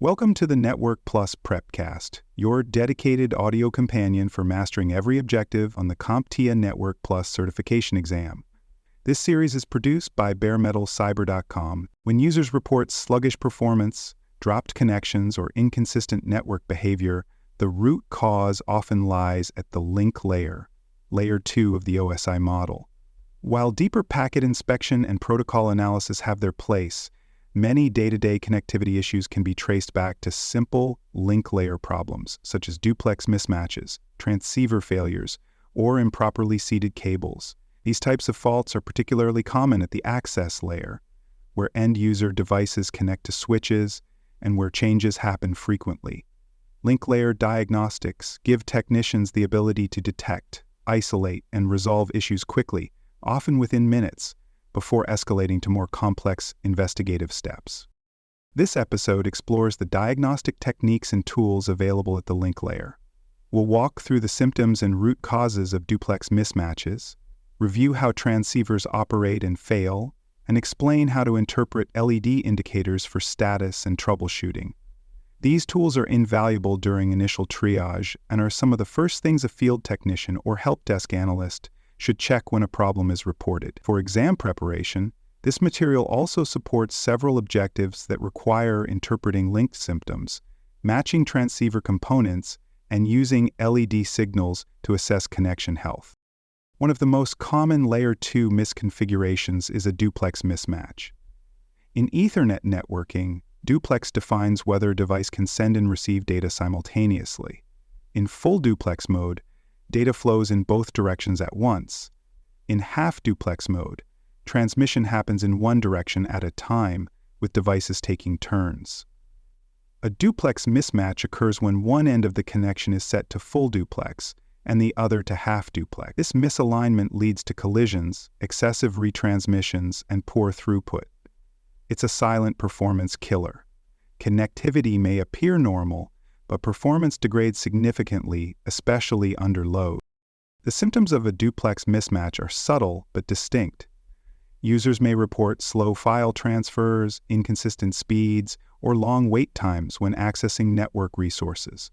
Welcome to the Network Plus Prepcast, your dedicated audio companion for mastering every objective on the CompTIA Network Plus certification exam. This series is produced by baremetalcyber.com. When users report sluggish performance, dropped connections, or inconsistent network behavior, the root cause often lies at the link layer, layer 2 of the OSI model. While deeper packet inspection and protocol analysis have their place, many day-to-day connectivity issues can be traced back to simple link layer problems, such as duplex mismatches, transceiver failures, or improperly seated cables. These types of faults are particularly common at the access layer, where end-user devices connect to switches and where changes happen frequently. Link layer diagnostics give technicians the ability to detect, isolate, and resolve issues quickly, often within minutes, before escalating to more complex investigative steps. This episode explores the diagnostic techniques and tools available at the link layer. We'll walk through the symptoms and root causes of duplex mismatches, review how transceivers operate and fail, and explain how to interpret LED indicators for status and troubleshooting. These tools are invaluable during initial triage and are some of the first things a field technician or help desk analyst should check when a problem is reported. For exam preparation, this material also supports several objectives that require interpreting linked symptoms, matching transceiver components, and using LED signals to assess connection health. One of the most common Layer 2 misconfigurations is a duplex mismatch. In Ethernet networking, duplex defines whether a device can send and receive data simultaneously. In full duplex mode, data flows in both directions at once. In half-duplex mode, transmission happens in one direction at a time, with devices taking turns. A duplex mismatch occurs when one end of the connection is set to full duplex and the other to half-duplex. This misalignment leads to collisions, excessive retransmissions, and poor throughput. It's a silent performance killer. Connectivity may appear normal, but performance degrades significantly, especially under load. The symptoms of a duplex mismatch are subtle but distinct. Users may report slow file transfers, inconsistent speeds, or long wait times when accessing network resources.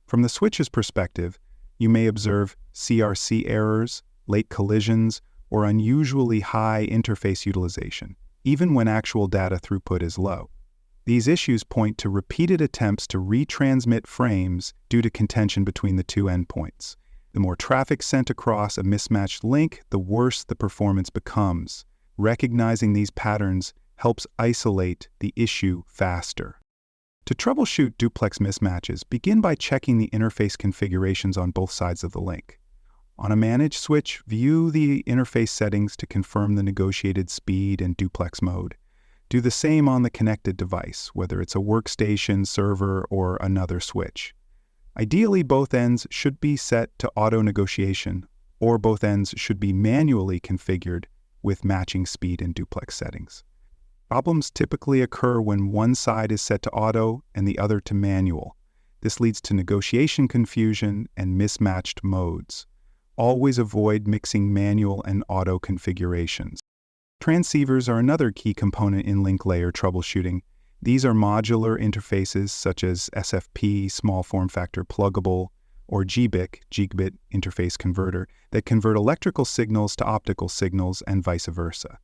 From the switch's perspective, you may observe CRC errors, late collisions, or unusually high interface utilization, even when actual data throughput is low. These issues point to repeated attempts to retransmit frames due to contention between the two endpoints. The more traffic sent across a mismatched link, the worse the performance becomes. Recognizing these patterns helps isolate the issue faster. To troubleshoot duplex mismatches, begin by checking the interface configurations on both sides of the link. On a managed switch, view the interface settings to confirm the negotiated speed and duplex mode. Do the same on the connected device, whether it's a workstation, server, or another switch. Ideally, both ends should be set to auto negotiation, or both ends should be manually configured with matching speed and duplex settings. Problems typically occur when one side is set to auto and the other to manual. This leads to negotiation confusion and mismatched modes. Always avoid mixing manual and auto configurations. Transceivers are another key component in link layer troubleshooting. These are modular interfaces such as SFP, small form factor pluggable, or GBIC, gigabit interface converter, that convert electrical signals to optical signals and vice versa.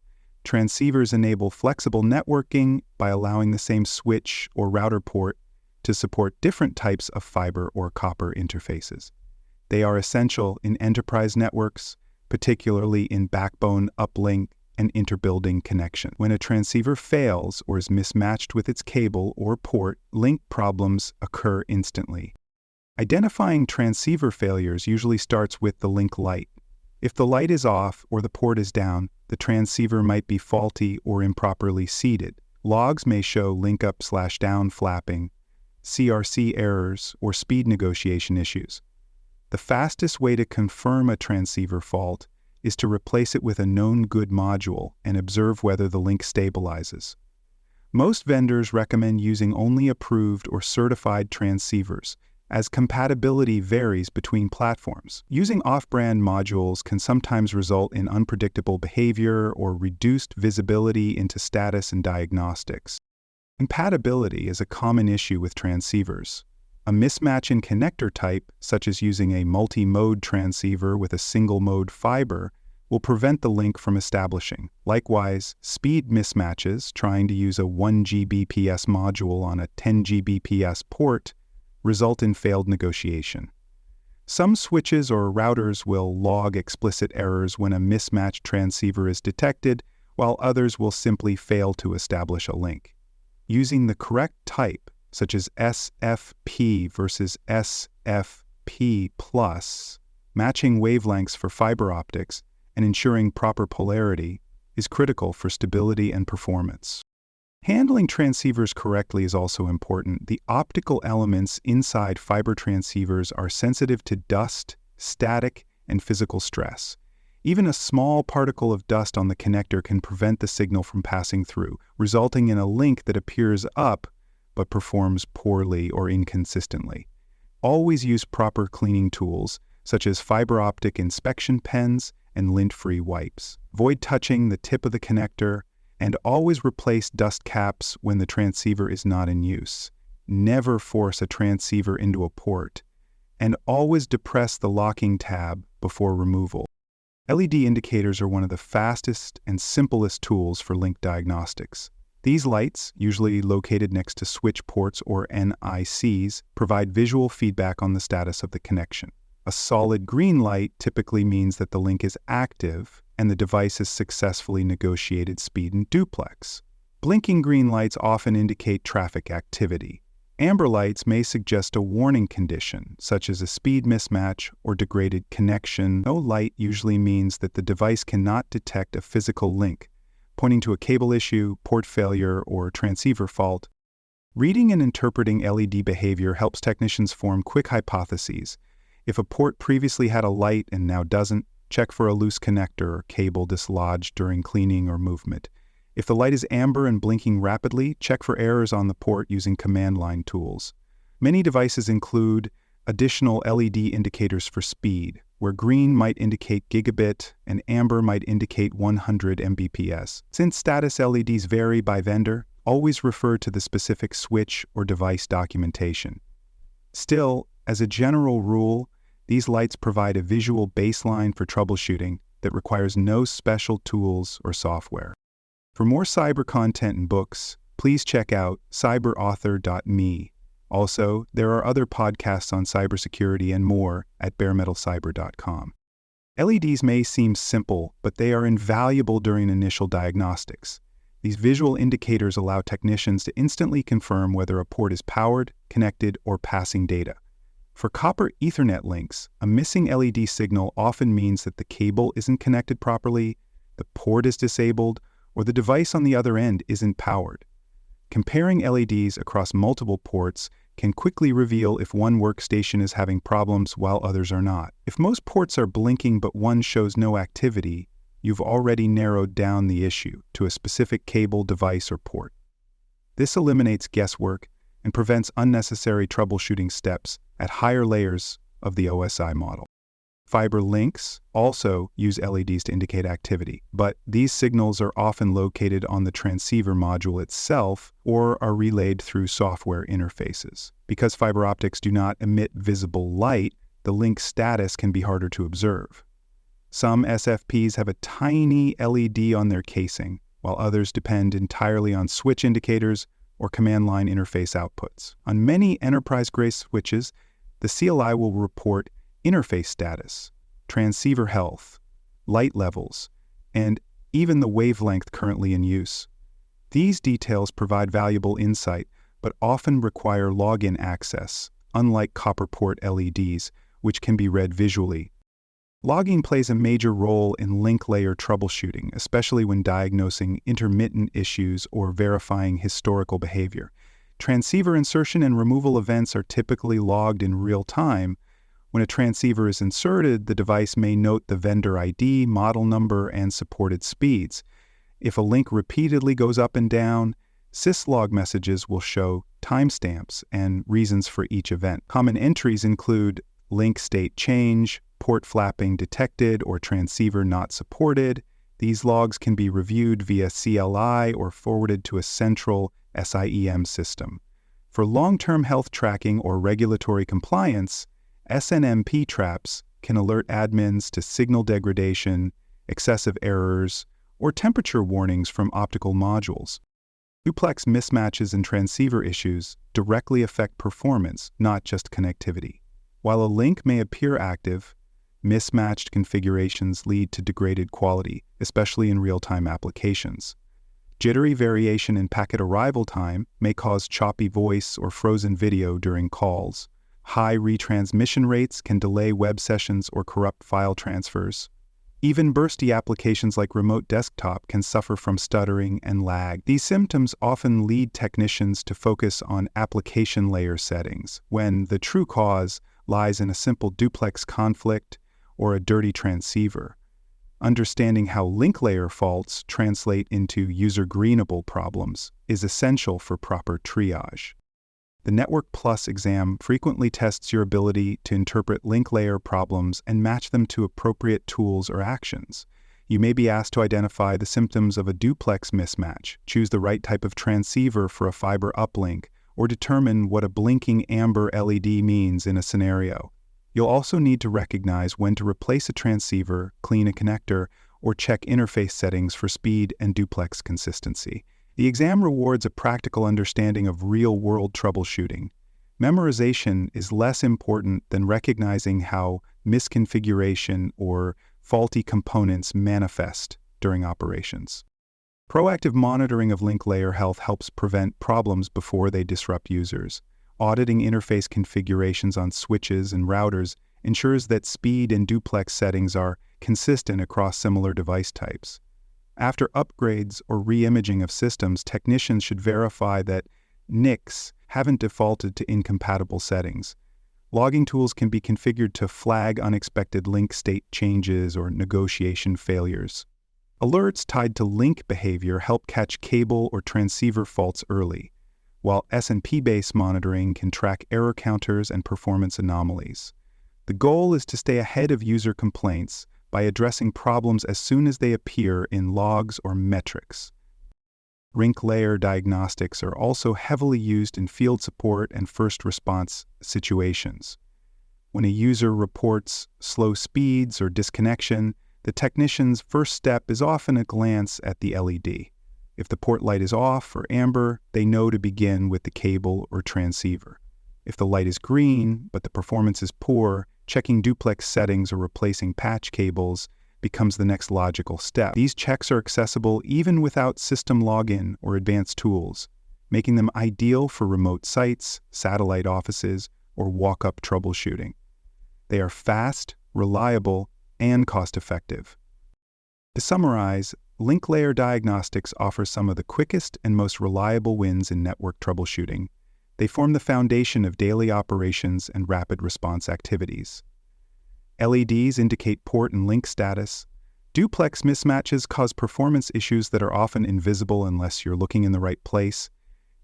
Transceivers enable flexible networking by allowing the same switch or router port to support different types of fiber or copper interfaces. They are essential in enterprise networks, particularly in backbone uplink and interbuilding connection. When a transceiver fails or is mismatched with its cable or port, link problems occur instantly. Identifying transceiver failures usually starts with the link light. If the light is off or the port is down, the transceiver might be faulty or improperly seated. Logs may show link up/down flapping, CRC errors, or speed negotiation issues. The fastest way to confirm a transceiver fault is to replace it with a known good module and observe whether the link stabilizes. Most vendors recommend using only approved or certified transceivers, as compatibility varies between platforms. Using off-brand modules can sometimes result in unpredictable behavior or reduced visibility into status and diagnostics. Compatibility is a common issue with transceivers. A mismatch in connector type, such as using a multi-mode transceiver with a single-mode fiber, will prevent the link from establishing. Likewise, speed mismatches, trying to use a 1 Gbps module on a 10 Gbps port, result in failed negotiation. Some switches or routers will log explicit errors when a mismatched transceiver is detected, while others will simply fail to establish a link. Using the correct type, such as SFP versus SFP+, matching wavelengths for fiber optics, and ensuring proper polarity is critical for stability and performance. Handling transceivers correctly is also important. The optical elements inside fiber transceivers are sensitive to dust, static, and physical stress. Even a small particle of dust on the connector can prevent the signal from passing through, resulting in a link that appears up but performs poorly or inconsistently. Always use proper cleaning tools, such as fiber optic inspection pens and lint-free wipes. Avoid touching the tip of the connector, and always replace dust caps when the transceiver is not in use. Never force a transceiver into a port, and always depress the locking tab before removal. LED indicators are one of the fastest and simplest tools for link diagnostics. These lights, usually located next to switch ports or NICs, provide visual feedback on the status of the connection. A solid green light typically means that the link is active and the device has successfully negotiated speed and duplex. Blinking green lights often indicate traffic activity. Amber lights may suggest a warning condition, such as a speed mismatch or degraded connection. No light usually means that the device cannot detect a physical link, pointing to a cable issue, port failure, or transceiver fault. Reading and interpreting LED behavior helps technicians form quick hypotheses. If a port previously had a light and now doesn't, check for a loose connector or cable dislodged during cleaning or movement. If the light is amber and blinking rapidly, check for errors on the port using command line tools. Many devices include additional LED indicators for speed, where green might indicate gigabit and amber might indicate 100 Mbps. Since status LEDs vary by vendor, always refer to the specific switch or device documentation. Still, as a general rule, these lights provide a visual baseline for troubleshooting that requires no special tools or software. For more cyber content and books, please check out cyberauthor.me. Also, there are other podcasts on cybersecurity and more at baremetalcyber.com. LEDs may seem simple, but they are invaluable during initial diagnostics. These visual indicators allow technicians to instantly confirm whether a port is powered, connected, or passing data. For copper Ethernet links, a missing LED signal often means that the cable isn't connected properly, the port is disabled, or the device on the other end isn't powered. Comparing LEDs across multiple ports can quickly reveal if one workstation is having problems while others are not. If most ports are blinking but one shows no activity, you've already narrowed down the issue to a specific cable, device, or port. This eliminates guesswork and prevents unnecessary troubleshooting steps at higher layers of the OSI model. Fiber links also use LEDs to indicate activity, but these signals are often located on the transceiver module itself or are relayed through software interfaces. Because fiber optics do not emit visible light, the link status can be harder to observe. Some SFPs have a tiny LED on their casing, while others depend entirely on switch indicators or command line interface outputs. On many enterprise-grade switches, the CLI will report interface status, transceiver health, light levels, and even the wavelength currently in use. These details provide valuable insight, but often require login access, unlike copper port LEDs, which can be read visually. Logging plays a major role in link layer troubleshooting, especially when diagnosing intermittent issues or verifying historical behavior. Transceiver insertion and removal events are typically logged in real time. When a transceiver is inserted, the device may note the vendor ID, model number, and supported speeds. If a link repeatedly goes up and down, syslog messages will show timestamps and reasons for each event. Common entries include link state change, port flapping detected, or transceiver not supported. These logs can be reviewed via CLI or forwarded to a central SIEM system. For long-term health tracking or regulatory compliance, SNMP traps can alert admins to signal degradation, excessive errors, or temperature warnings from optical modules. Duplex mismatches and transceiver issues directly affect performance, not just connectivity. While a link may appear active, mismatched configurations lead to degraded quality, especially in real-time applications. Jittery variation in packet arrival time may cause choppy voice or frozen video during calls. High retransmission rates can delay web sessions or corrupt file transfers. Even bursty applications like remote desktop can suffer from stuttering and lag. These symptoms often lead technicians to focus on application layer settings, when the true cause lies in a simple duplex conflict or a dirty transceiver. Understanding how link layer faults translate into user-greenable problems is essential for proper triage. The Network Plus exam frequently tests your ability to interpret link layer problems and match them to appropriate tools or actions. You may be asked to identify the symptoms of a duplex mismatch, choose the right type of transceiver for a fiber uplink, or determine what a blinking amber LED means in a scenario. You'll also need to recognize when to replace a transceiver, clean a connector, or check interface settings for speed and duplex consistency. The exam rewards a practical understanding of real-world troubleshooting. Memorization is less important than recognizing how misconfiguration or faulty components manifest during operations. Proactive monitoring of link layer health helps prevent problems before they disrupt users. Auditing interface configurations on switches and routers ensures that speed and duplex settings are consistent across similar device types. After upgrades or re-imaging of systems, technicians should verify that NICs haven't defaulted to incompatible settings. Logging tools can be configured to flag unexpected link state changes or negotiation failures. Alerts tied to link behavior help catch cable or transceiver faults early, while SNP-based monitoring can track error counters and performance anomalies. The goal is to stay ahead of user complaints by addressing problems as soon as they appear in logs or metrics. Link layer diagnostics are also heavily used in field support and first response situations. When a user reports slow speeds or disconnection, the technician's first step is often a glance at the LED. If the port light is off or amber, they know to begin with the cable or transceiver. If the light is green, but the performance is poor, checking duplex settings or replacing patch cables becomes the next logical step. These checks are accessible even without system login or advanced tools, making them ideal for remote sites, satellite offices, or walk-up troubleshooting. They are fast, reliable, and cost-effective. To summarize, link layer diagnostics offers some of the quickest and most reliable wins in network troubleshooting. They form the foundation of daily operations and rapid response activities. LEDs indicate port and link status. Duplex mismatches cause performance issues that are often invisible unless you're looking in the right place.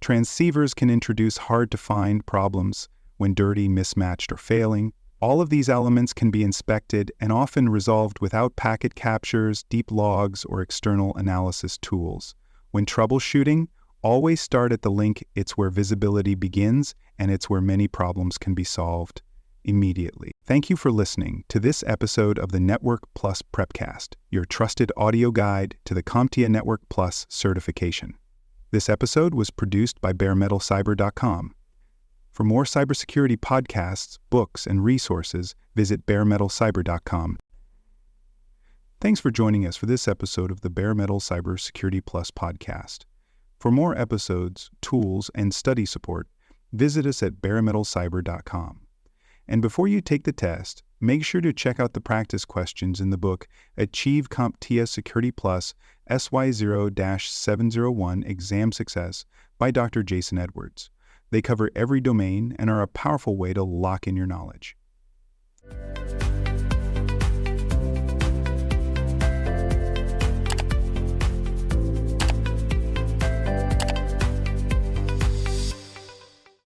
Transceivers can introduce hard-to-find problems when dirty, mismatched, or failing. All of these elements can be inspected and often resolved without packet captures, deep logs, or external analysis tools. When troubleshooting, always start at the link. It's where visibility begins, and it's where many problems can be solved immediately. Thank you for listening to this episode of the Network Plus Prepcast, your trusted audio guide to the CompTIA Network Plus certification. This episode was produced by baremetalcyber.com. For more cybersecurity podcasts, books, and resources, visit baremetalcyber.com. Thanks for joining us for this episode of the Bare Metal Cybersecurity Plus podcast. For more episodes, tools, and study support, visit us at baremetalcyber.com. And before you take the test, make sure to check out the practice questions in the book Achieve CompTIA Security Plus SY0-701 Exam Success by Dr. Jason Edwards. They cover every domain and are a powerful way to lock in your knowledge.